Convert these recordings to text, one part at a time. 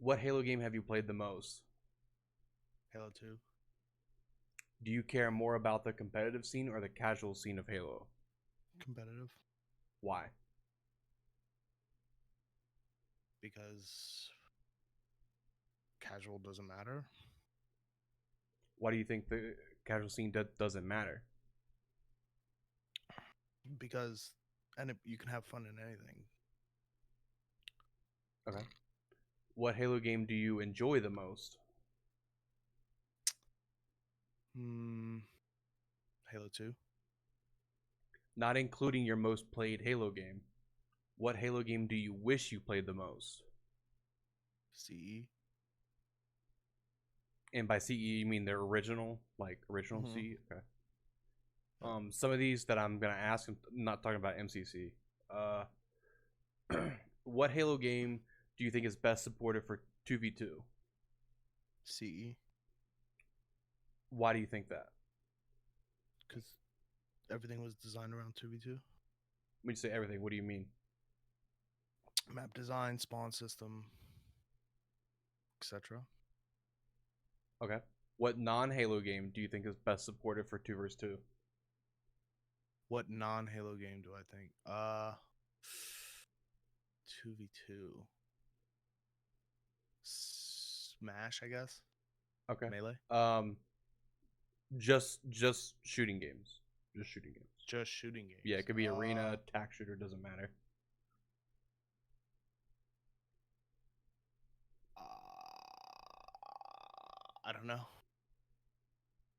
What Halo game have you played the most? Halo 2. Do you care more about the competitive scene or the casual scene of Halo? Competitive. Why? Because casual doesn't matter. Why do you think the casual scene doesn't matter? Because you can have fun in anything. Okay. What Halo game do you enjoy the most? Hmm. Halo 2. Not including your most played Halo game. What Halo game do you wish you played the most? CE. And by CE you mean the original, like original Mm-hmm. CE? Okay. Yep. Some of these that I'm gonna ask, I'm not talking about MCC. Uh, what Halo game do you think is best supported for 2v2? CE. Why do you think that? Because everything was designed around 2v2. When you say everything, what do you mean? Map design, spawn system, etc. Okay. What non-Halo game do you think is best supported for 2 vs 2? What non-Halo game do I think? 2v2. Smash, I guess. Okay. Melee. Um, just shooting games. Just shooting games. Just shooting games. Yeah, it could be arena, tac shooter, doesn't matter. I don't know.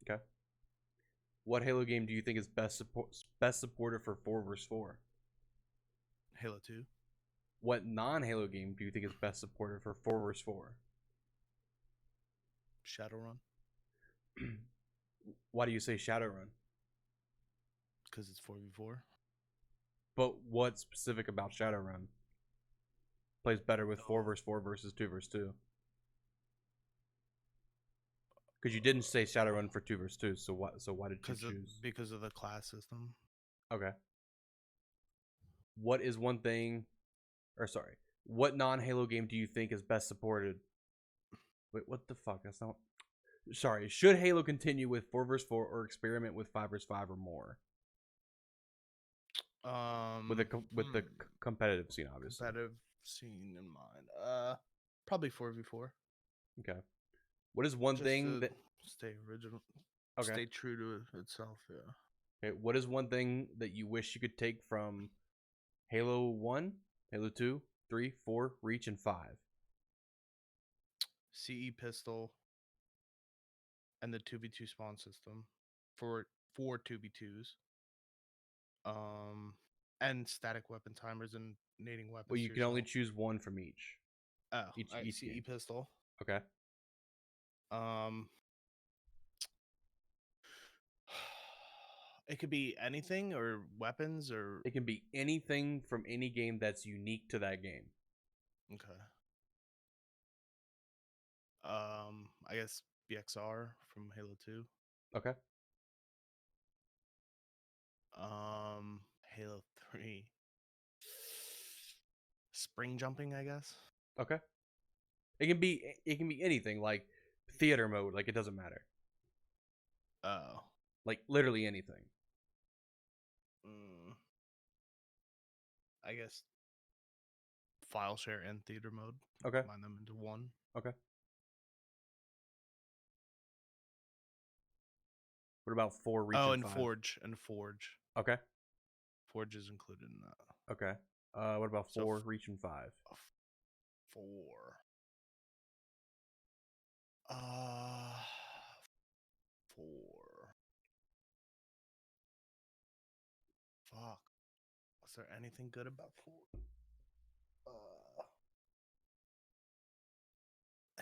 Okay. What Halo game do you think is best supported for 4 vs 4? Halo 2. What non-Halo game do you think is best supported for 4 vs 4? Shadowrun. Why do you say Shadowrun? Because it's 4v4. But what's specific about Shadowrun? Plays better with 4 vs 4 versus 2 vs 2. Because you didn't say Shadowrun for 2 vs 2, so what? So why did you choose? Because of the class system. Okay. What is one thing, or sorry, what non-Halo game do you think is best supported? Wait, what the fuck? That's not. Sorry. Should Halo continue with 4 vs 4 or experiment with 5 vs 5 or more? With the competitive scene, obviously. Competitive scene in mind. Probably 4v4. Okay. What is one Just thing to that? stay original. Okay. Stay true to itself. Yeah. Okay. What is one thing that you wish you could take from Halo 1, Halo 2, 3, 4, Reach, and 5? CE pistol and the 2v2 spawn system for 2v2s. And static weapon timers and nading Well, weapons you to can only yourself. choose one from each. Oh, Each CE game. pistol. Okay. Um, it could be anything or weapons or It can be anything from any game that's unique to that game. okay. I guess BXR from Halo 2. Okay. Halo 3. Spring jumping, I guess. Okay. It can be anything like theater mode, like it doesn't matter. Oh. Like literally anything. Mm, I guess file share and theater mode. Okay. Combine them into one. Okay. What about 4 Reach Oh, and and 5? Forge. Okay. Forge is included in that. Okay. What about So 4 Reach and 5? 4. Uh, 4. Fuck. Was there anything good about 4?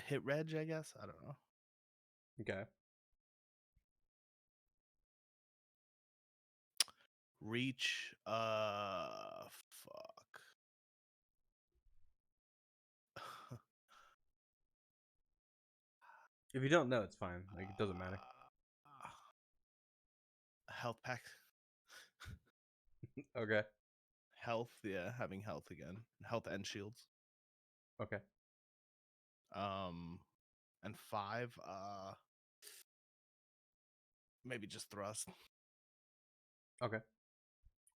Hit Reg, I guess. I don't know. Okay. Reach. Fuck. If you don't know, it's fine. Like it doesn't matter. Health pack. Okay. Health, yeah, having health again. Health and shields. Okay. And 5, maybe just thrust. Okay.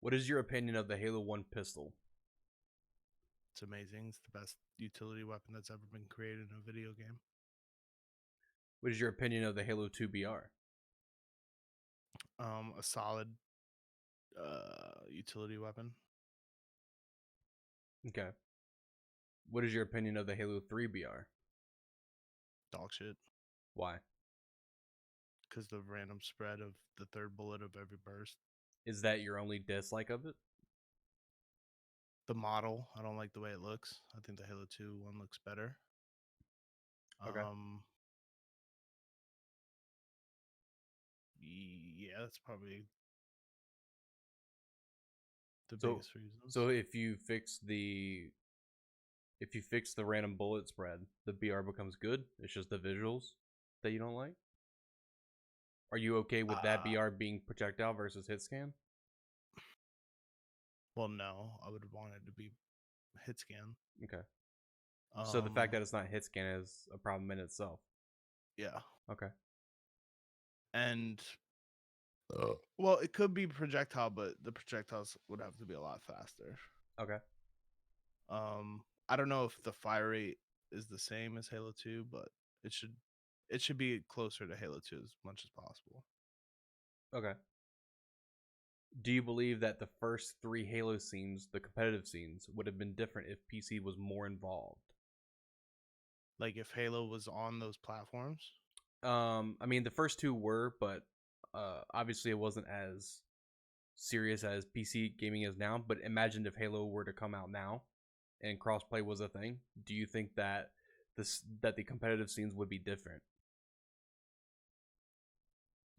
What is your opinion of the Halo 1 pistol? It's amazing. It's the best utility weapon that's ever been created in a video game. What is your opinion of the Halo 2 BR? A solid utility weapon. Okay. What is your opinion of the Halo 3 BR? Dog shit. Why? Because the random spread of the third bullet of every burst. Is that your only dislike of it? The model, I don't like the way it looks. I think the Halo 2 one looks better. Okay. Yeah, that's probably the So, biggest reasons. so if you fix the random bullet spread, the BR becomes good. It's just the visuals that you don't like. Are you okay with that BR being projectile versus hit scan? Well, no, I would want it to be hit scan. Okay. So the fact that it's not hit scan is a problem in itself. Yeah. Okay. And well, it could be projectile, but the projectiles would have to be a lot faster. Okay. I don't know if the fire rate is the same as Halo 2, but it should be closer to Halo 2 as much as possible. Okay. Do you believe that the first 3 Halo scenes, the competitive scenes, would have been different if PC was more involved? Like if Halo was on those platforms? I mean, the first 2 were, but obviously it wasn't as serious as PC gaming is now. But imagine if Halo were to come out now and crossplay was a thing. Do you think that the competitive scenes would be different?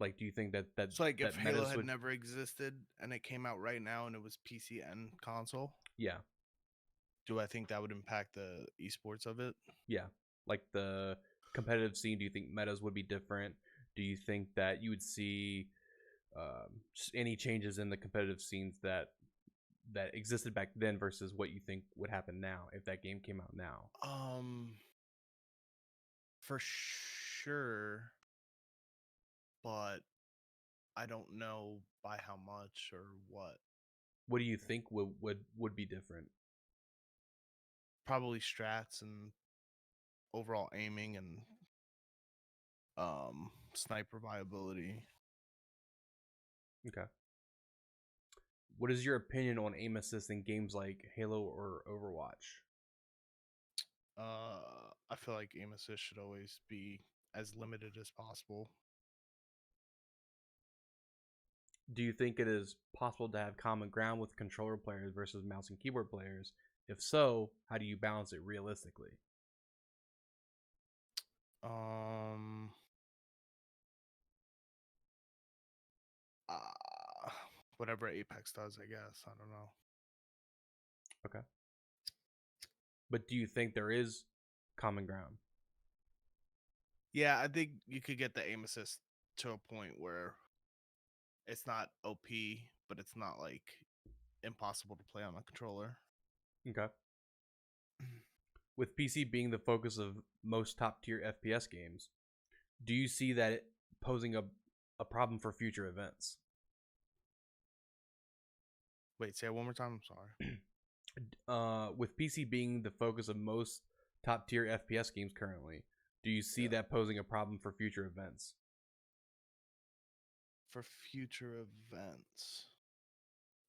Like, do you think that It's like if that Halo metas had would? never existed and it came out right now and it was PC and console, Yeah, do I think that would impact the esports of it? yeah. Like the competitive scene, do you think metas would be different? Do you think that you would see just any changes in the competitive scenes that existed back then versus what you think would happen now if that game came out now? For sure, but I don't know by how much or what. What do you think would be different? Probably strats and overall aiming and sniper viability. Okay. What is your opinion on aim assist in games like Halo or Overwatch? I feel like aim assist should always be as limited as possible. Do you think it is possible to have common ground with controller players versus mouse and keyboard players? If so, how do you balance it realistically? Um, Whatever Apex does, I guess. I don't know. Okay. But do you think there is common ground? Yeah, I think you could get the aim assist to a point where it's not OP, but it's not like impossible to play on a controller. Okay. With PC being the focus of most top tier FPS games, do you see that it posing a problem for future events? Wait, say it one more time. I'm sorry. With PC being the focus of most top tier FPS games currently, do you see that posing a problem for future events? For future events,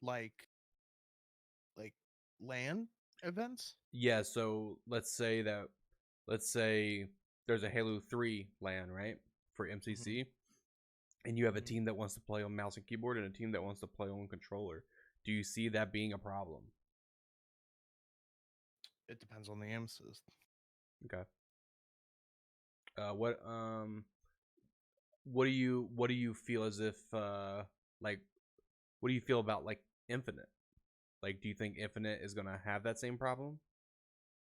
like LAN events. Yeah, so let's say there's a Halo 3 LAN, right? For MCC, and you have a team that wants to play on mouse and keyboard and a team that wants to play on controller. Do you see that being a problem? It depends on the aim assist. Okay. What do you feel as if like what do you feel about like Infinite? Like, do you think Infinite is gonna have that same problem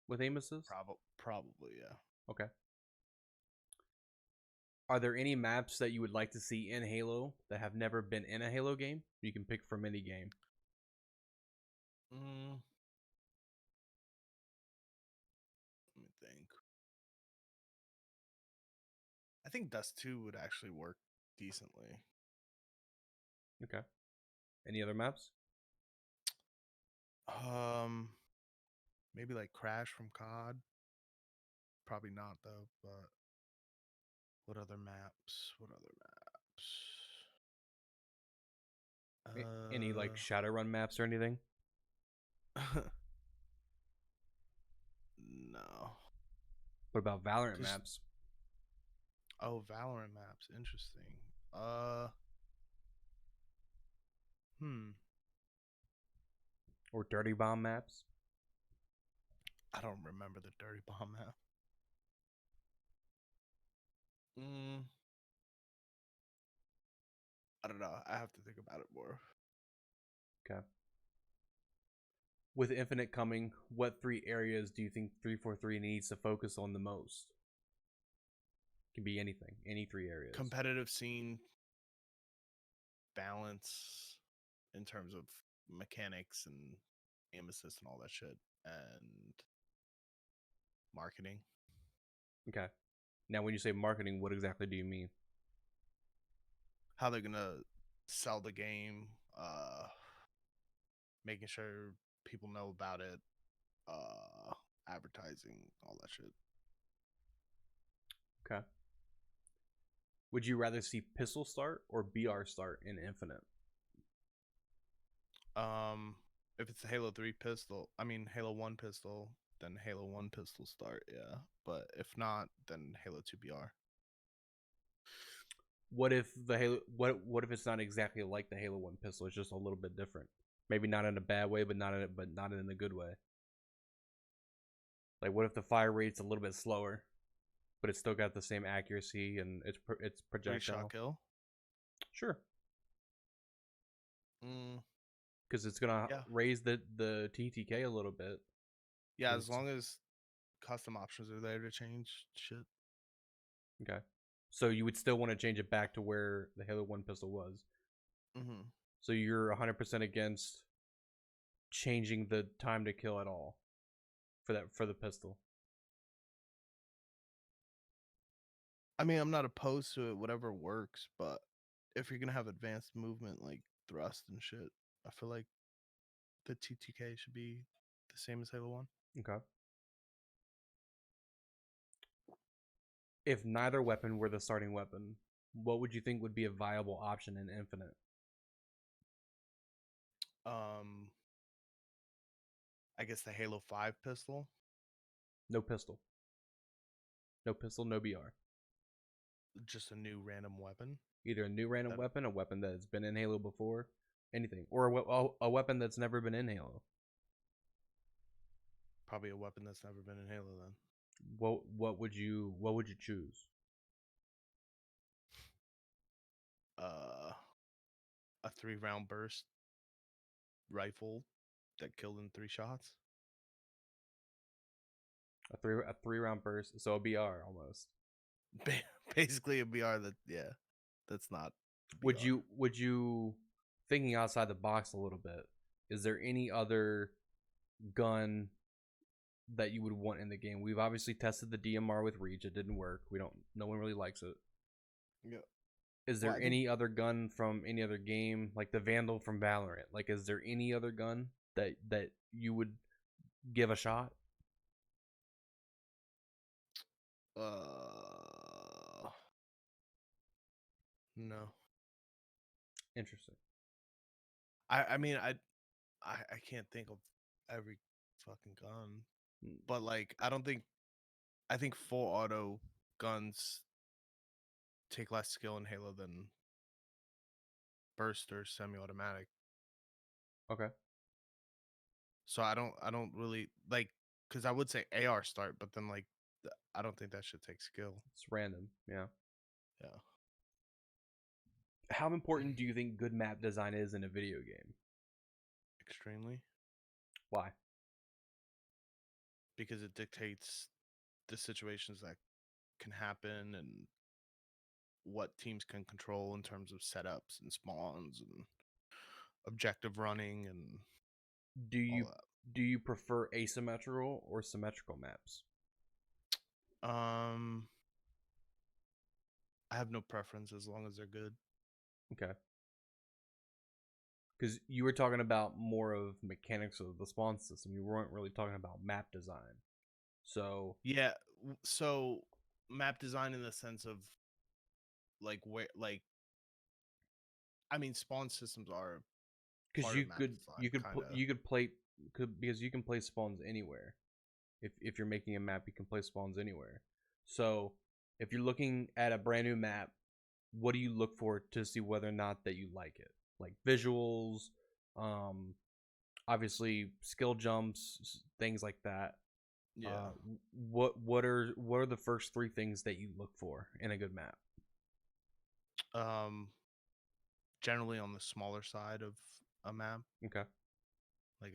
with aim assist? Probably, yeah. Okay. Are there any maps that you would like to see in Halo that have never been in a Halo game? You can pick from any game. Let me think. think Dust 2 would actually work decently. Okay. Any other maps? Maybe like Crash from COD. Probably not though. But what other maps? What other Any like maps? Shadowrun maps or anything? No. What about Valorant 'Cause- maps? Oh, Valorant maps. Interesting. Uh. Hmm. Or Dirty Bomb maps? I don't remember the Dirty Bomb map. Mm, I don't know. I have to think about it more. Okay. With Infinite coming, what 3 areas do you think 343 needs to focus on the most? Can be anything, any 3 areas. Competitive scene balance in terms of mechanics and aim assist and all that shit, and marketing. Okay. Now, when you say marketing, what exactly do you mean? How they're gonna sell the game, making sure people know about it, advertising, all that shit. Okay. Would you rather see pistol start or BR start in Infinite? If it's a Halo 3 pistol, I mean Halo 1 pistol, then Halo 1 pistol start, yeah. But if not, then Halo 2 BR. What if the Halo? What if it's not exactly like the Halo 1 pistol? It's just a little bit different. Maybe not in a bad way, but not in a good way. Like, what if the fire rate's a little bit slower, but it's still got the same accuracy and it's 3 projectile? shot kill. Sure, Mm, because it's gonna yeah. raise the TTK a little bit. Yeah, 'Cause as long as custom options are there to change shit. okay, so you would still want to change it back to where the Halo 1 pistol was. Mm-hmm. So you're 100% against changing the time to kill at all for the pistol. I mean, I'm not opposed to it, whatever works, but if you're gonna have advanced movement like thrust and shit, I feel like the TTK should be the same as Halo 1. Okay. If neither weapon were the starting weapon, what would you think would be a viable option in Infinite? Um, I guess the Halo 5 pistol. No pistol. No pistol, no BR. Just a new random weapon. Either a new random That weapon, a weapon that's been in Halo before, anything, or a weapon that's never been in Halo. probably a weapon that's never been in Halo then. What would you choose? A 3-round burst rifle that killed in 3 shots. A 3 round burst, so a BR almost. Basically a BR that that's not Would BR. you thinking outside the box a little bit? Is there any other gun that you would want in the game? We've obviously tested the DMR with Reach. It didn't work. No one really likes it. Yeah. Is there Well, I think- any other gun from any other game, like the Vandal from Valorant? Like, is there any other gun that you would give a shot? No. Interesting. I mean I can't think of every fucking gun. Hmm. But like I think full auto guns take less skill in Halo than burst or semi-automatic. Okay. So I don't really like because I would say AR start, but then like I don't think that should take skill. It's random. Yeah. Yeah. How important do you think good map design is in a video game? Extremely. Why? Because it dictates the situations that can happen and what teams can control in terms of setups and spawns and objective running and Do all you that. do you prefer asymmetrical or symmetrical maps? Um I have no preference as long as they're good. Okay. Because you were talking about more of mechanics of the spawn system. You weren't really talking about map design. So Yeah. So map design in the sense of like where like I mean spawn systems are because part of map design, kind of. you could play because you can play spawns anywhere. If you're making a map, you can play spawns anywhere. So if you're looking at a brand new map, what do you look for to see whether or not that you like it? Like visuals, um, obviously skill jumps, things like that. Yeah. What are the first three things that you look for in a good map? Um, generally on the smaller side of a map, Okay. like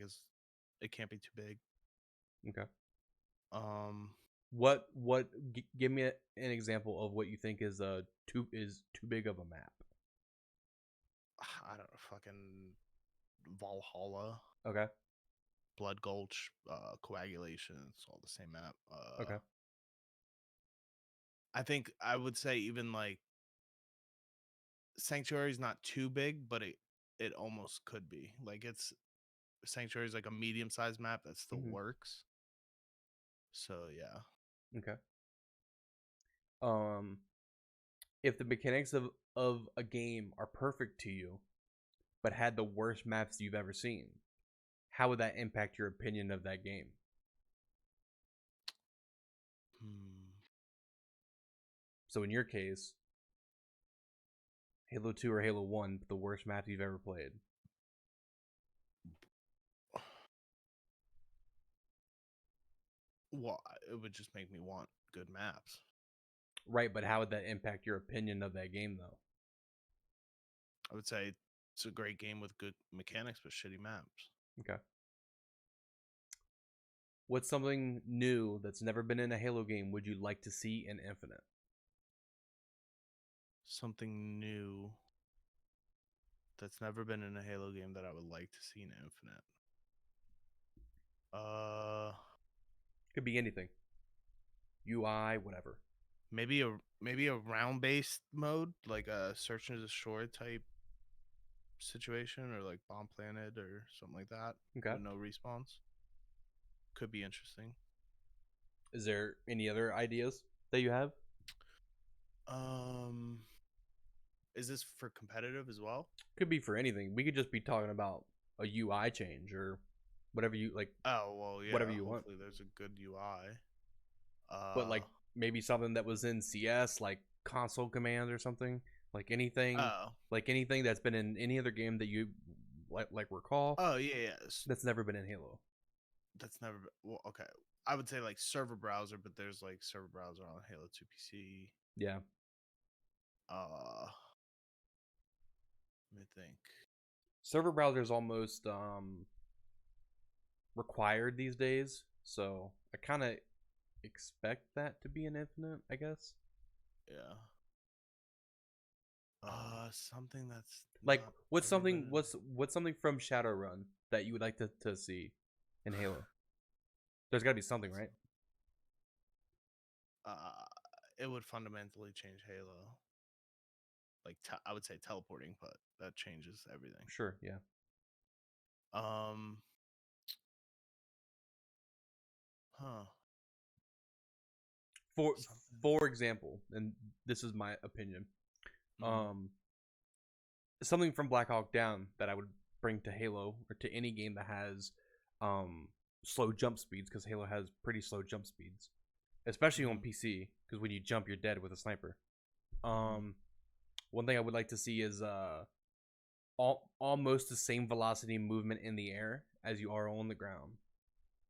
it can't be too big. Okay. Um, Give me an example of what you think is too big of a map. I don't know, fucking Valhalla, Okay. Blood Gulch, Coagulation. It's all the same map. Okay. I think I would say even like Sanctuary is not too big, but it almost could be. Like it's Sanctuary is like a medium sized map that still Mhm. works. So yeah. Okay. Um, if the mechanics of a game are perfect to you, but had the worst maps you've ever seen, how would that impact your opinion of that game? Hmm. So in your case, Halo 2 or Halo 1, the worst map you've ever played. Well, it would just make me want good maps. Right, but how would that impact your opinion of that game though? I would say it's a great game with good mechanics but shitty maps. Okay. What's something new that's never been in a Halo game would you like to see in Infinite? Something new that's never been in a Halo game that I would like to see in Infinite. Could be anything. UI, whatever. Maybe a round based mode, like a search and destroy type situation, or like Bomb Planet or something like that, Okay. with no respawns. Could be interesting. Is there any other ideas that you have? Um, is this for competitive as well? Could be for anything. We could just be talking about a UI change or whatever you like, Oh well, whatever yeah. you want. Hopefully, there's a good UI. But like maybe something that was in CS, like console commands or something. Oh, Like anything that's been in any other game that you like recall oh yeah, yeah. that's never been in Halo. That's never been, well, okay. I would say like server browser, but there's like server browser on Halo 2 PC. Yeah. Uh, let me think. Server browser is almost required these days, so I kind of expect that to be an Infinite, I guess. Yeah. Something that's Like not ever been. what's something from Shadowrun that you would like to see in Halo? There's got to be something, right? Uh, it would fundamentally change Halo. Like I would say teleporting, but that changes everything. Sure, yeah. Um, huh. For Something. for example, and this is my opinion, Mhm. something from Black Hawk Down that I would bring to Halo or to any game that has slow jump speeds, because Halo has pretty slow jump speeds, especially on PC, because when you jump you're dead with a sniper. One thing I would like to see is almost the same velocity movement in the air as you are on the ground.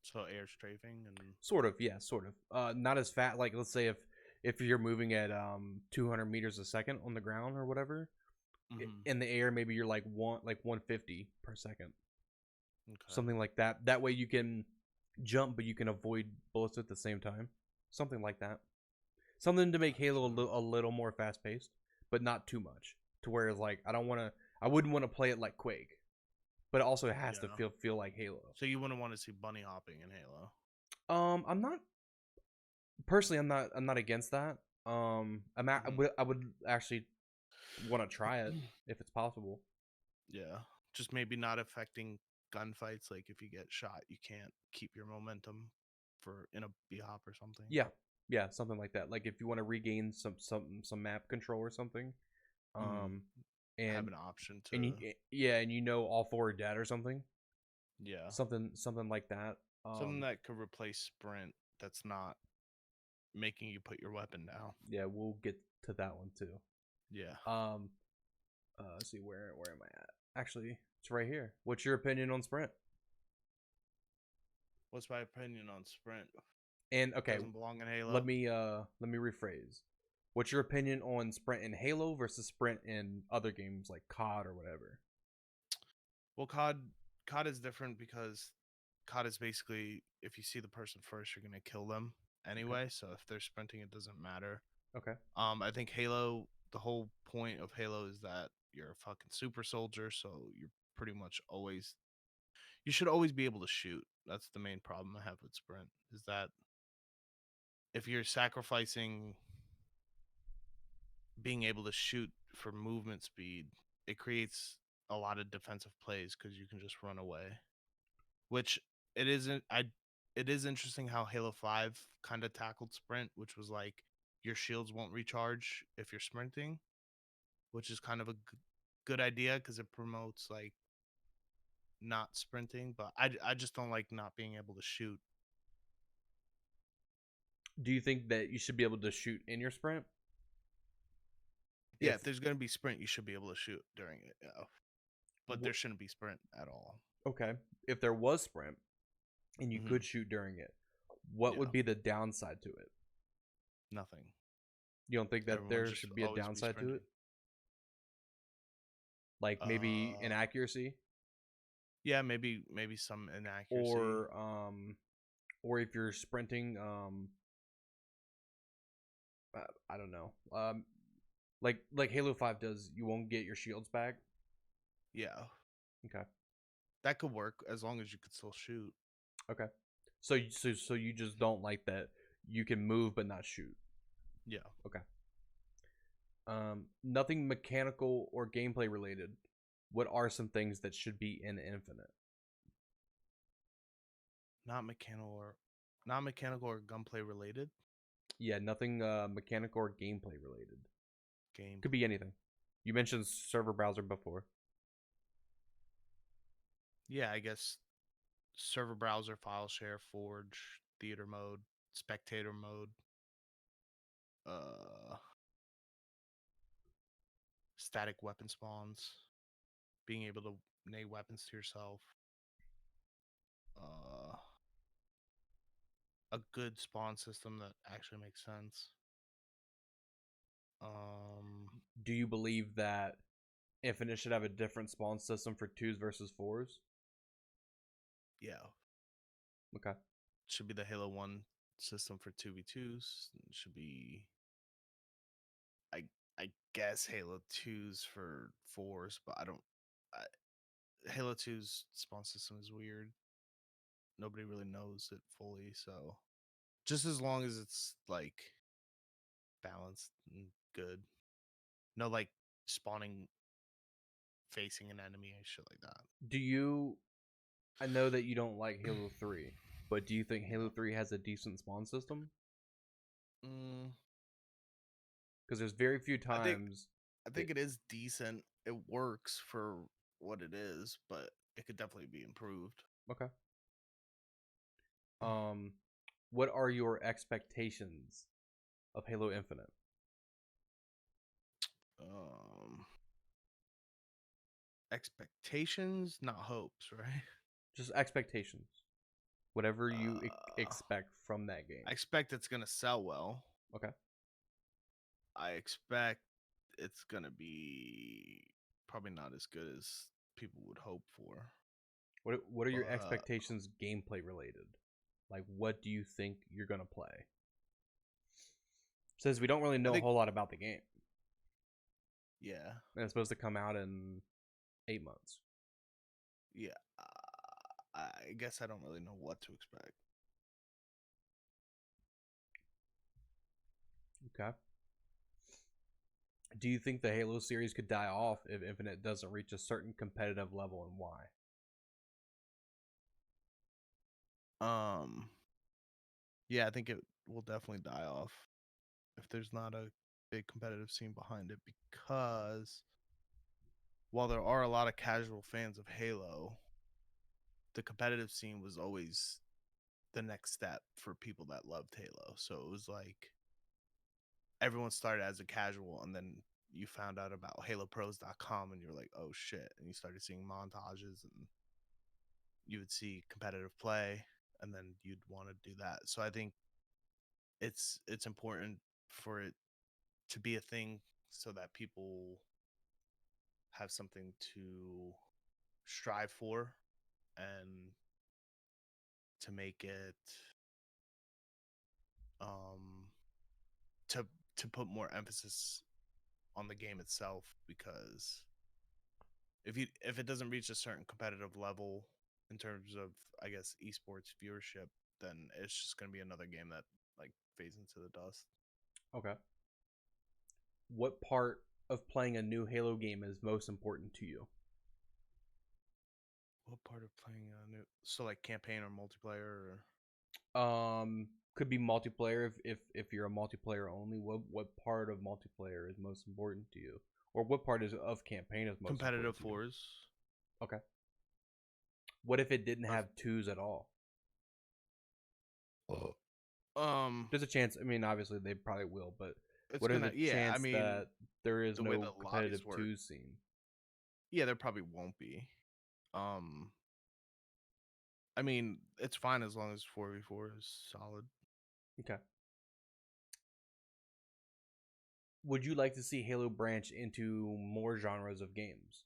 So air strafing and Sort of, yeah, sort of. Not as fast. Like let's say if you're moving at 200 meters a second on the ground or whatever, in the air maybe you're like 150 per second, okay. something like that. That way you can jump, but you can avoid bullets at the same time. Something like that. Something to make Halo a little more fast paced, but not too much. To where it's like I wouldn't want to play it like Quake, but also it has to feel like Halo. So you wouldn't want to see bunny hopping in Halo? I'm not personally. I'm not against that. Mhm. I would actually want to try it if it's possible. Yeah, just maybe not affecting gunfights. Like if you get shot, you can't keep your momentum for in a B hop or something. Yeah, yeah, something like that. Like if you want to regain some map control or something, Mm. um, Have and an option and to, yeah, and you know all four are dead or something, yeah, something like that. something that could replace sprint. That's not making you put your weapon down. Yeah, we'll get to that one too. Yeah. Um, let's see where am I at? Actually, it's right here. What's your opinion on sprint? What's my opinion on sprint? And okay, Doesn't belong in Halo. let me rephrase. What's your opinion on sprint in Halo versus sprint in other games like COD or whatever? Well, COD is different because COD is basically if you see the person first, you're gonna kill them Okay. anyway. So if they're sprinting, it doesn't matter. Okay. I think Halo, the whole point of Halo is that you're a fucking super soldier, so you're pretty much always you should always be able to shoot. That's the main problem I have with sprint is that if you're sacrificing being able to shoot for movement speed, it creates a lot of defensive plays because you can just run away. Which it isn't. It is interesting how Halo 5 kind of tackled sprint, which was like your shields won't recharge if you're sprinting, which is kind of a good idea because it promotes like not sprinting. But I just don't like not being able to shoot. Do you think that you should be able to shoot in your sprint? Yeah, If if there's gonna be sprint, you should be able to shoot during it. Yeah. But there shouldn't be sprint at all. okay, if there was sprint and you Hmm. could shoot during it, what Yeah, would be the downside to it? nothing. You don't think that Everyone there just should be a always be downside to sprinting. it? Like maybe Uh, inaccuracy, yeah, maybe some inaccuracy. or or if you're sprinting, I don't know, like Halo 5 does, you won't get your shields back. Yeah, Okay. that could work as long as you could still shoot. Okay. So you just don't like that you can move but not shoot. Yeah, Okay. Nothing mechanical or gameplay related. What are some things that should be in Infinite? not mechanical or not mechanical or gunplay related Yeah, nothing mechanical or gameplay related. game. Could be anything. You mentioned server browser before. Yeah, I guess server browser, file share, forge, theater mode, spectator mode, uh, static weapon spawns, being able to nade weapons to yourself, uh, a good spawn system that actually makes sense. Um, Do you believe that Infinite should have a different spawn system for twos versus fours? yeah, Okay. should be the Halo 1 system for 2v2s. Should be I I guess Halo 2s for 4s, but I don't Halo 2's spawn system is weird. Nobody really knows it fully, so just as long as it's like balanced and good. No like spawning facing an enemy and shit like that. Do you I know that you don't like Halo 3, but do you think Halo Yeah. 3 has a decent spawn system? Mm, Because there's very few I think times I that think it is decent. It works for what it is, but it could definitely be improved. okay. Um what are your expectations of Halo Infinite? Um Expectations, not hopes, right? Just expectations. Whatever you Uh expect from that I game. expect it's gonna sell well. Okay. I expect it's gonna be probably not as good as people would hope for. What are your But expectations gameplay related? Like what do you think you're going to play? Since we don't really I know a think whole lot about the game. yeah, And it's supposed to come out in 8 months. yeah. I guess I don't really know what to expect. Okay. Do you think the Halo series could die off if Infinite doesn't reach a certain competitive level, and why? Um, yeah, I think it will definitely die off if there's not a big competitive scene behind it, because while there are a lot of casual fans of Halo, the competitive scene was always the next step for people that loved Halo. So it was like everyone started as a casual, and then you found out about halopros.com and you're like, oh shit, and you started seeing montages, and you would see competitive play, and then you'd want to do that. So I think it's important for it to be a thing so that people have something to strive for, and to make it um to put more emphasis on the game itself, because if it doesn't reach a certain competitive level in terms of, I guess, esports viewership, then it's just going to be another game that like fades into the dust. Okay. What part of playing a new Halo game is most important to you? What part of playing a new, so like campaign or multiplayer or Could be multiplayer if you're a multiplayer only. What part of multiplayer is most important to you, or what part is of campaign is most competitive important to you? fours? Okay. What if it didn't Or have twos at all? um There's a chance. I mean, obviously they probably will, but it's what is the gonna, yeah, I chance mean, that there is the way the no lobbies competitive work, twos scene? yeah, there probably won't be. um I mean, it's fine as long as 4v4 is solid. Okay. Would you like to see Halo branch into more genres of games?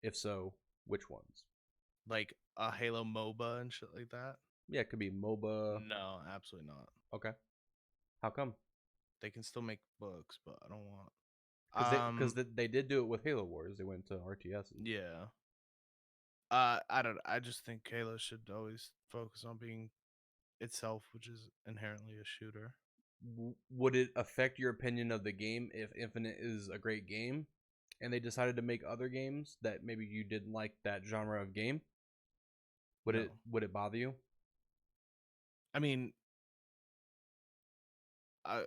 If so, which ones? Like a Halo MOBA and shit like that? Yeah, it could be MOBA. No, absolutely not. Okay. How come? They can still make books, but I don't want. Because they did do it with Halo Wars. They went to RTSs. Yeah. I don't. I just think Halo should always focus on being itself, which is inherently a shooter. Would it affect your opinion of the game if Infinite is a great game, and they decided to make other games that maybe you didn't like that genre of game? Would it No, would it bother you? I mean, I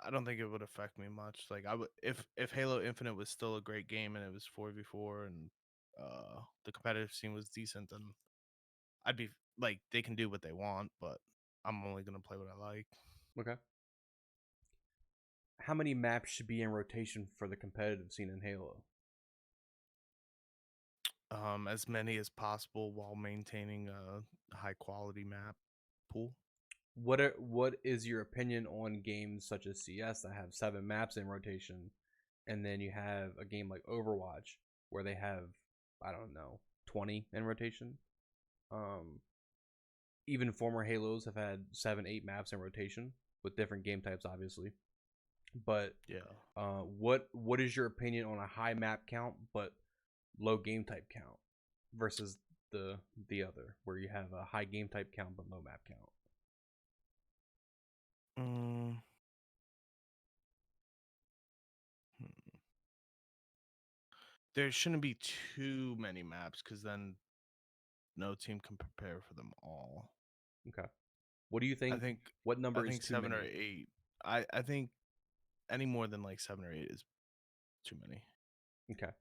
I don't think it would affect me much. Like I would, if Halo Infinite was still a great game and it was 4v4 and the competitive scene was decent, then I'd be like, they can do what they want, but I'm only gonna play what I like. Okay. How many maps should be in rotation for the competitive scene in Halo? As many as possible while maintaining a high quality map pool. What is your opinion on games such as CS that have 7 maps in rotation, and then you have a game like Overwatch where they have, I don't know, 20 in rotation? Um, Even former Halos have had 7, 8 maps in rotation with different game types, obviously. But Yeah. what is your opinion on a high map count but low game type count versus the other where you have a high game type count but low map count? Mm, hmm. There shouldn't be too many maps, because then no team can prepare for them all. Okay. What do you I think? think What I number is think too 7 or 8. I think any more than like 7 or 8 is too many. Okay.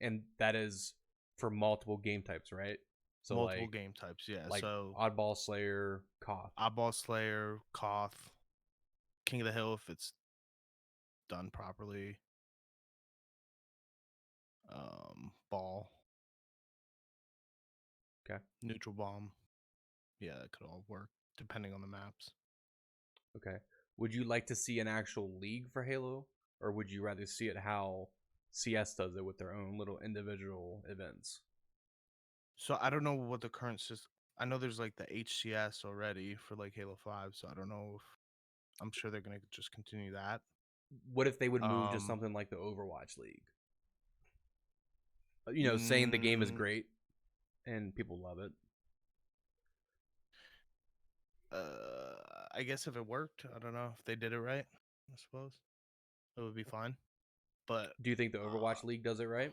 And that is for multiple game types, right? So Multiple game types, yeah. like So Oddball Slayer, Koth. Oddball Slayer, Koth, King of the Hill if it's done properly. Ball, Okay. neutral bomb. Yeah, that could all work depending on the maps. Okay. Would you like to see an actual league for Halo, or would you rather see it how CS does it with their own little individual events? So I don't know what the current system. I know there's like the HCS already for like Halo 5, so I don't know if, I'm sure they're gonna just continue that. What if they would move to Um, something like the Overwatch League? Saying the game is mm, great and people love it. I guess if it worked, I don't know if they did it right. I suppose it would be fine. But Do you think the Overwatch League does it right?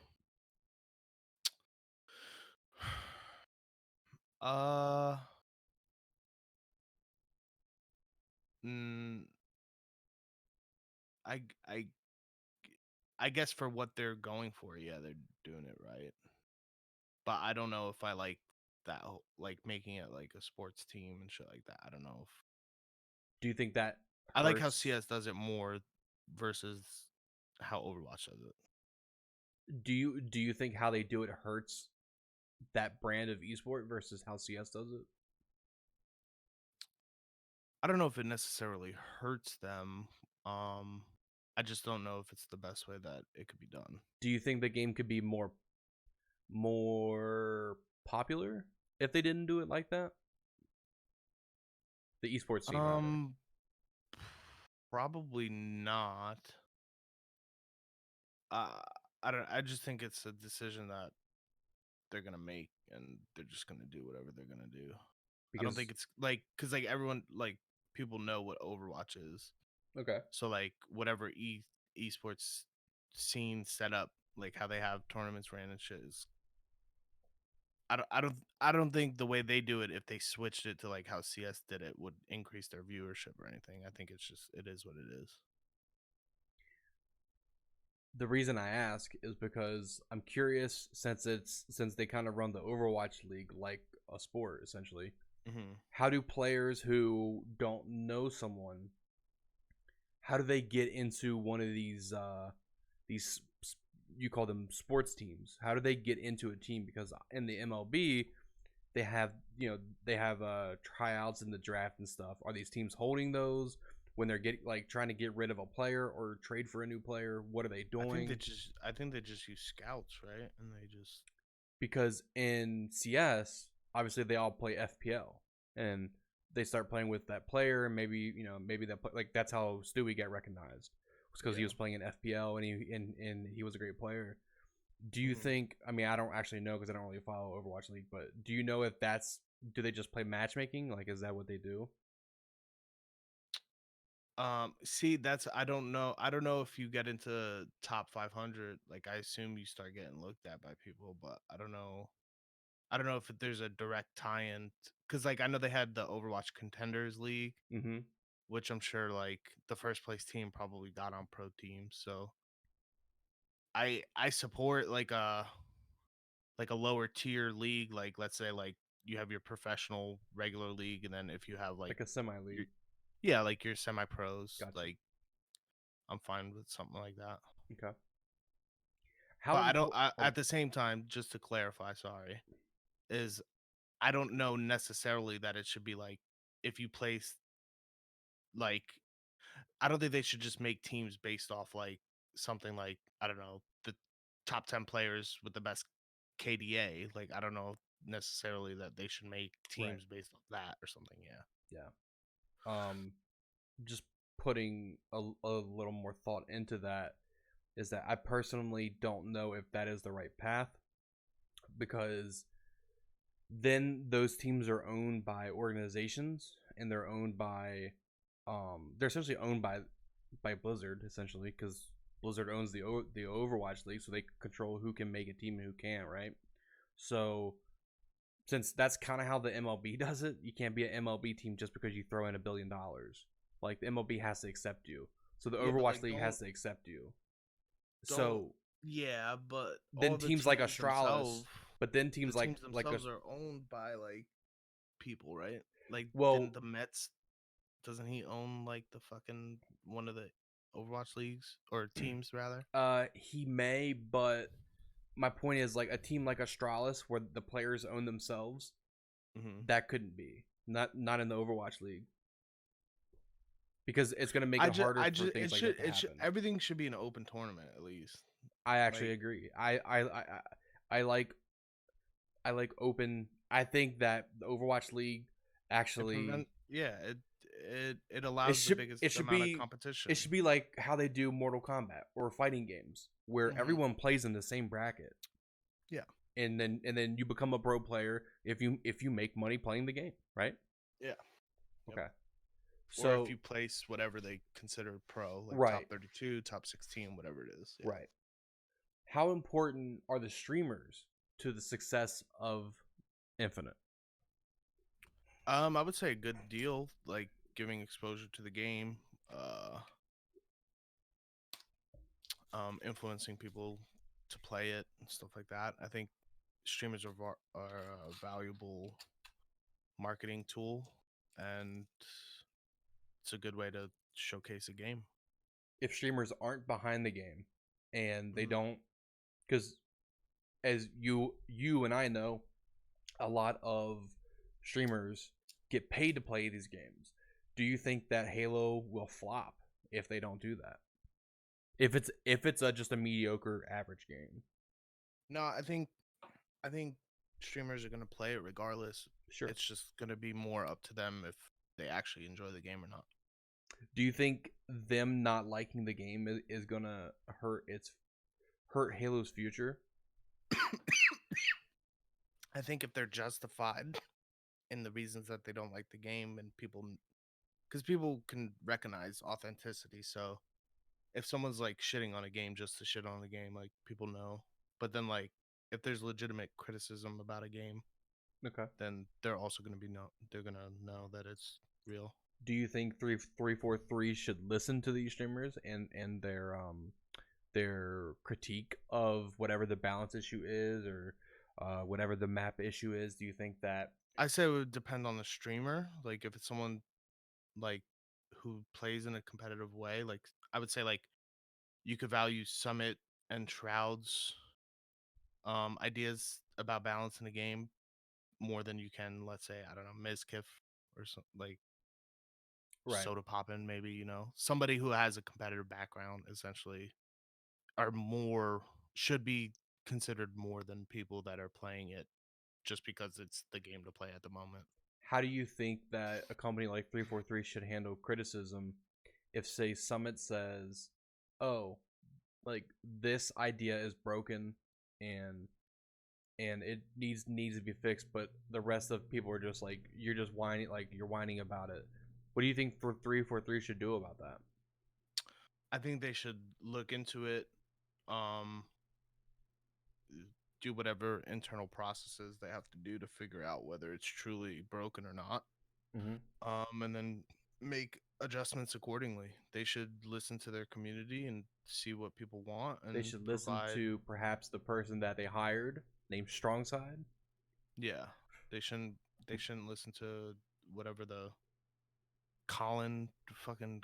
uh, mm, I g- I guess for what they're going for, yeah, they're doing it right. But I don't know if I like that, like making it like a sports team and shit like that. I don't know if Do you think that I like how hurts? CS does it more versus how Overwatch does it. Do you think how they do it hurts that brand of esport versus how CS does it? I don't know if it necessarily hurts them. Um, I just don't know if it's the best way that it could be done. Do you think the game could be more popular if they didn't do it like that? The esports scene, rather. Um, Probably not. Uh, I don't. I just think it's a decision that they're gonna make, and they're just gonna do whatever they're gonna do. I don't Because think it's like because like everyone like people know what Overwatch is, okay, so like whatever esports scene set up, like how they have tournaments ran and shit is. I don't think the way they do it, if they switched it to like how CS did it, would increase their viewership or anything. I think it's just it is what it is. the reason I ask is because I'm curious since they kind of run the Overwatch League like a sport essentially. Mm-hmm. How do players who don't know someone, how do they get into one of these you call them sports teams? How do they get into a team? Because in the MLB, they have they have tryouts in the draft and stuff. Are these teams holding those when they're getting like trying to get rid of a player or trade for a new player? What are they doing? I think they just use scouts, right? And they just Because in CS, obviously they all play FPL, and they start playing with that player, and maybe that like that's how Stewie got recognized, because he yeah. was playing in FPL and he was a great player. Do you Mhm. think? I mean, I don't actually know because I don't really follow Overwatch League, but do you know if do they just play matchmaking? Like, is that what they do? See, that's I don't know. I don't know if you get into top 500. Like, I assume you start getting looked at by people, but I don't know. I don't know if there's a direct tie-in because, like, I know they had the Overwatch Contenders League, Mm-hmm. which I'm sure like the first place team probably got on pro teams. So I support like a lower tier league. Like, let's say like you have your professional regular league, and then if you have like Like a semi your league. yeah, like your semi pros, Gotcha. like I'm fine with something like that. Okay. But How I don't. important? Oh, At the same time, just to clarify, sorry, is I don't know necessarily that it should be like if you place like I don't think they should just make teams based off like something like I don't know the top 10 players with the best KDA. Like I don't know necessarily that they should make right. teams based off that or something. Yeah. Yeah. Just putting a little more thought into that is that I personally don't know if that is the right path, because then those teams are owned by organizations, and they're owned by they're essentially owned by Blizzard, essentially, because Blizzard owns the Overwatch League, so they control who can make a team and who can't, right? So since that's kind of how the MLB does it, you can't be an MLB team just because you throw in $1 billion. Like the MLB has to accept you, so the Yeah, but Overwatch like League has to accept you. don't So yeah, but then all the teams like teams Astralis, themselves but then the teams teams like themselves are owned by like people, right? Like well, didn't the Mets doesn't he own like the fucking one of the Overwatch leagues or teams rather? he may, but my point is like a team like Astralis where the players own themselves, Mm-hmm. that couldn't be not in the Overwatch League, because it's going to make it harder for things like that to happen. everything should be an open tournament at least. I actually Like agree. I like open. I think that the Overwatch League actually it it allows the should biggest amount of competition. it should be like how they do Mortal Kombat or fighting games where Mm-hmm. everyone plays in the same bracket. Yeah. And then you become a pro player if you make money playing the game, right? Yeah. Yep. Okay. Or if you So place whatever they consider pro, like top right, 32, top 16, whatever it is. Yeah. right. How important are the streamers to the success of Infinite? I would say a good deal, like giving exposure to the game, uh, influencing people to play it and stuff like that. I think streamers are a valuable marketing tool, and it's a good way to showcase a game. If streamers aren't behind the game and they Mhm. don't, because as you and I know, a lot of streamers get paid to play these games. Do you think that Halo will flop if they don't do that? If it's just a mediocre average game? No, I think streamers are gonna play it regardless. Sure. It's just gonna be more up to them if they actually enjoy the game or not. Do you think them not liking the game is gonna hurt Halo's future? I think if they're justified in the reasons that they don't like the game, and because people can recognize authenticity. So if someone's like shitting on a game just to shit on the game, like people know. But then like if there's legitimate criticism about a game, Okay. then they're also gonna they're gonna know that it's real. Do you think 343 should listen to these streamers and their critique of whatever the balance issue is or whatever the map issue is? Do you think that I say it would depend on the streamer. Like if it's someone like who plays in a competitive way, like I would say like you could value Summit and Shroud's ideas about balance in the game more than you can, let's say, I don't know, Mizkif or like right? Soda Poppin, maybe, somebody who has a competitive background essentially are more should be considered more than people that are playing it just because it's the game to play at the moment. How do you think that a company like 343 should handle criticism if say Summit says, "Oh, like this idea is broken and it needs to be fixed," but the rest of people are just like you're whining about it. What do you think for 343 should do about that? I think they should look into it, um, do whatever internal processes they have to do to figure out whether it's truly broken or not, Mm-hmm. and then make adjustments accordingly. They should listen to their community and see what people want They and should listen provide. to perhaps the person that they hired named Strongside. Yeah, they shouldn't. They shouldn't listen to whatever the fucking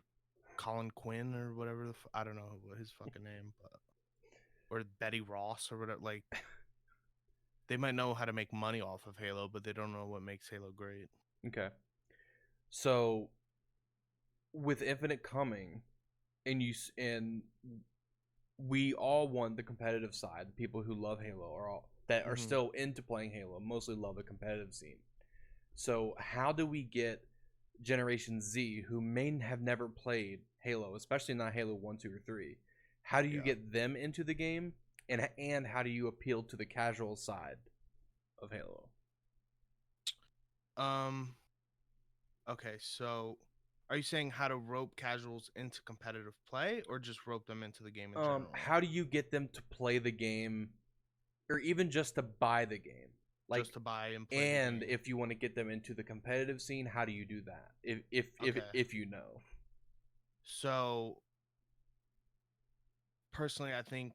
Colin Quinn or whatever I don't know what his fucking name, but or Betty Ross or whatever. Like they might know how to make money off of Halo, but they don't know what makes Halo great. Okay. So with Infinite coming, and we all want the competitive side. The people who love Halo are all that are Hmm. still into playing Halo mostly love the competitive scene. So how do we get Generation Z who may have never played Halo, especially not Halo 1, 2, or 3? How do you Yeah. get them into the game, and how do you appeal to the casual side of Halo? Um. Okay. So, are you saying how to rope casuals into competitive play, or just rope them into the game in general? How do you get them to play the game, or even just to buy the game? Just Like, to buy and play the and game. if you want to get them into the competitive scene, how do you do that? Okay. If you know. So, personally, I think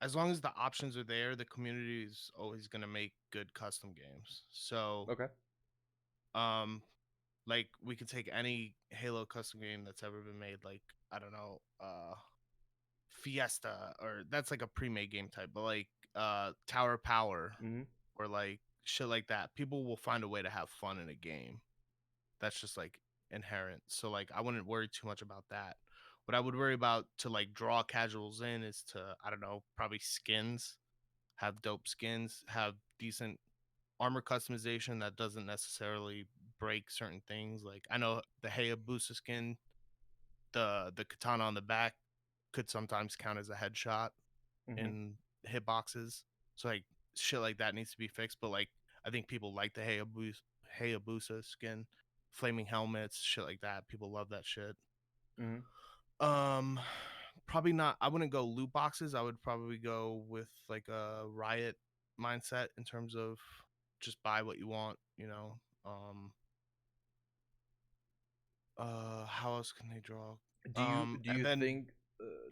as long as the options are there, the community is always going to make good custom games. So, Okay. um, like we could take any Halo custom game that's ever been made, like I don't know, Fiesta, or that's like a pre-made game type, but like Tower of Power Mm-hmm. or like shit like that. People will find a way to have fun in a game. That's just like inherent. So like I wouldn't worry too much about that. What I would worry about to like draw casuals in is to, I don't know, probably skins, have dope skins, have decent armor customization that doesn't necessarily break certain things. Like I know the Hayabusa skin, the katana on the back could sometimes count as a headshot Mm-hmm. in hitboxes. So like shit like that needs to be fixed. But like I think people like the Hayabusa skin. flaming helmets, shit like that. People love that shit. Mhm. Um, Probably not. I wouldn't go loot boxes. I would probably go with like a Riot mindset in terms of just buy what you want. How else can they draw? Do And you then think,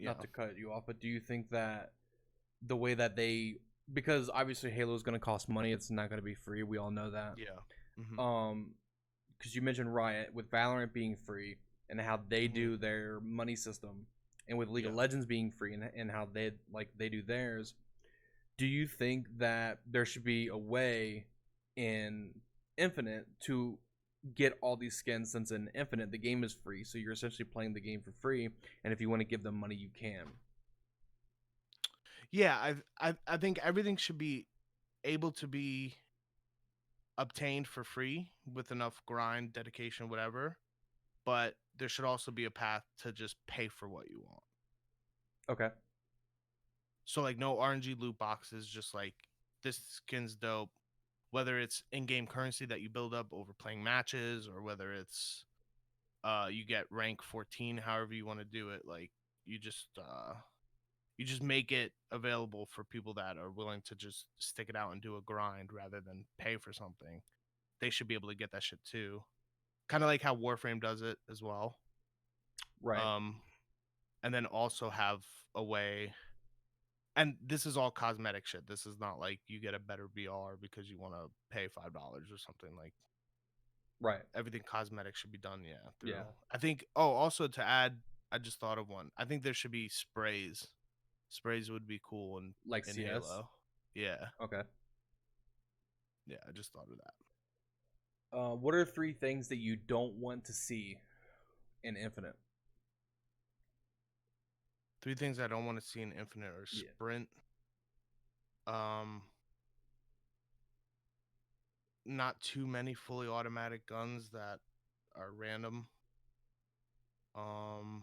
not yeah, to cut you off, but do you think that the way that they, because obviously Halo is going to cost money, it's not going to be free. We all know that. yeah, hmm Um, because you mentioned Riot with Valorant being free and how they hmm do their money system, and with League of yeah. Legends being free and how they do theirs. Do you think that there should be a way in Infinite to get all these skins, since in Infinite the game is free, so you're essentially playing the game for free, and if you want to give them money, you can. Yeah, I think everything should be able to be obtained for free with enough grind, dedication, whatever. But there should also be a path to just pay for what you want. Okay. So like no RNG loot boxes, just like this skin's dope. Whether it's in-game currency that you build up over playing matches, or whether it's you get rank 14, however you want to do it, like you just uh you just make it available for people that are willing to just stick it out and do a grind rather than pay for something. They should be able to get that shit too. Kind of like how Warframe does it as well. Right. Um, and then also have a way, and this is all cosmetic shit. This is not like you get a better VR because you want to pay $5 or something. Like Right. everything cosmetic should be done, yeah. Through Yeah. I think. Oh, also to add, I just thought of one. I think there should be sprays. Sprays would be cool Like in CS. Halo. Yeah, Okay. yeah. I just thought of that. What are three things that you don't want to see in Infinite? Three things I don't want to see in Infinite or Yeah. Sprint. Um, Not too many fully automatic guns that are random. Um,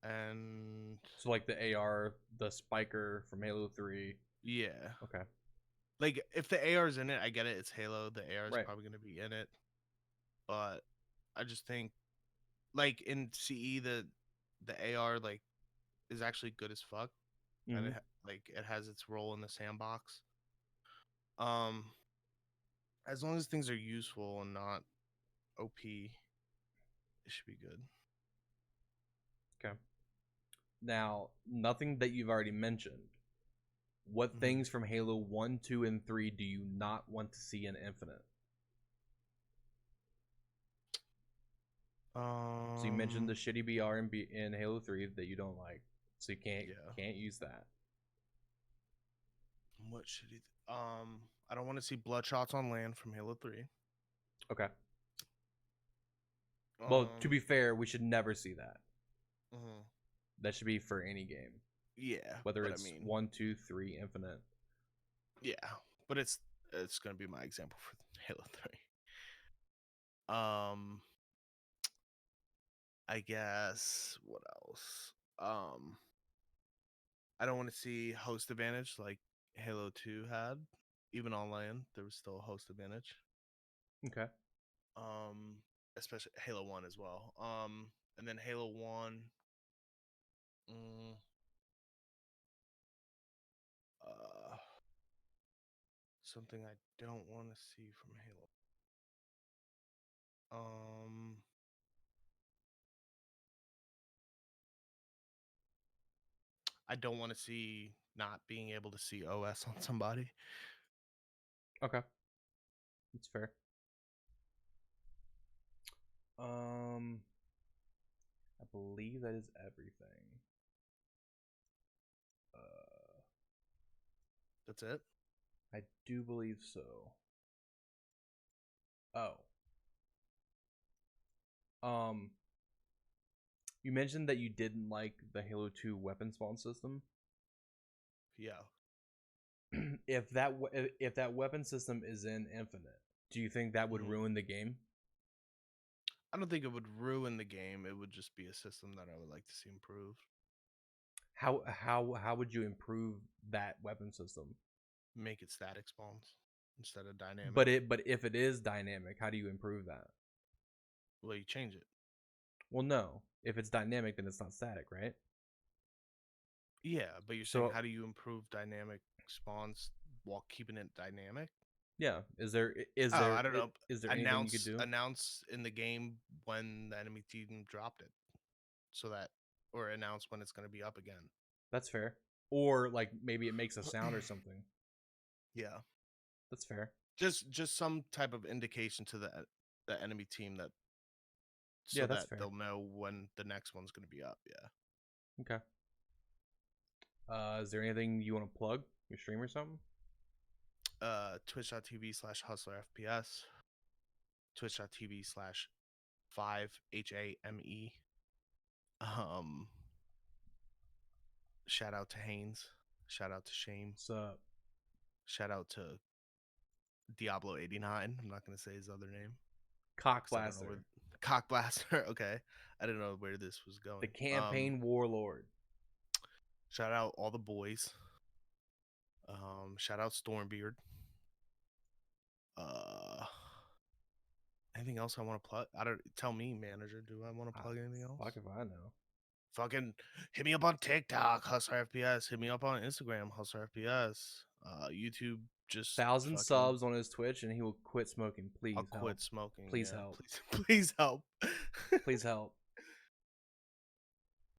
and So like the AR, the Spiker from Halo 3. yeah, Okay. like if the AR is in it, I get it. It's Halo. The AR is Right. probably going to be in it, but I just think like in CE the AR like is actually good as fuck, and Mm-hmm. like it has its role in the sandbox. Um, as long as things are useful and not OP, it should be good. Okay. Now, nothing that you've already mentioned. What hmm things from Halo 1, 2, and 3 do you not want to see in Infinite? So you mentioned the Um, shitty BR in Halo 3 that you don't like. So you yeah. can't use that. What should he? I don't want to see bloodshots on land from Halo 3. Okay. Well, to Um, be fair, we should never see that. mhm. That should be for any game, Yeah, whether but I it's mean, 1, 2, 3, Infinite. yeah, but it's gonna be my example for Halo 3. Um, I guess what else? I don't want to see host advantage like Halo 2 had. Even on land, there was still a host advantage. Okay. Um, Especially Halo 1 as well. And then Halo 1. Mm, uh, Something I don't want to see from Halo. Um, I don't want to see not being able to see OS on somebody. Okay. That's fair. Um, I believe that is everything. Uh, That's it. I do believe so. Oh. Um, you mentioned that you didn't like the Halo 2 weapon spawn system. Yeah. If that weapon system is in Infinite, do you think that would Mhm. ruin the game? I don't think it would ruin the game. It would just be a system that I would like to see improved. How would you improve that weapon system? Make it static spawns instead of dynamic. But if it is dynamic, how do you improve that? Well, you change it. Well, no. If it's dynamic, then it's not static, right? Yeah, but you're saying So how do you improve dynamic spawns while keeping it dynamic? yeah, is there Oh, I don't know. is there anything you could do? Announce in the game when the enemy team dropped it, so that, or announce when it's going to be up again. That's fair. Or like maybe it makes a sound or something. Yeah, That's fair. just some type of indication to the enemy team that, so Yeah, that's that fair. they'll know when the next one's going to be up. Yeah. Okay. Is there anything you want to plug? Your stream or something? Twitch.tv/HustlerFPS, Twitch.tv/5HAME. Shout out to Haynes. Shout out to Shame. What's up? Shout out to Diablo89. I'm not gonna say his other name. Cockblaster. Cockblaster. Okay, I didn't know where this was going. The campaign warlord. Shout out all the boys. Shout out Stormbeard. Anything else I want to plug? I don't. Tell me, manager. Do I want to plug anything else? Fuck if I know. Fucking hit me up on TikTok, Hustler FPS. Hit me up on Instagram, Hustler FPS. YouTube, just 1,000 subs on his Twitch, and he will quit smoking. Please I'll help. quit smoking. Please yeah. help. Please help. Please help.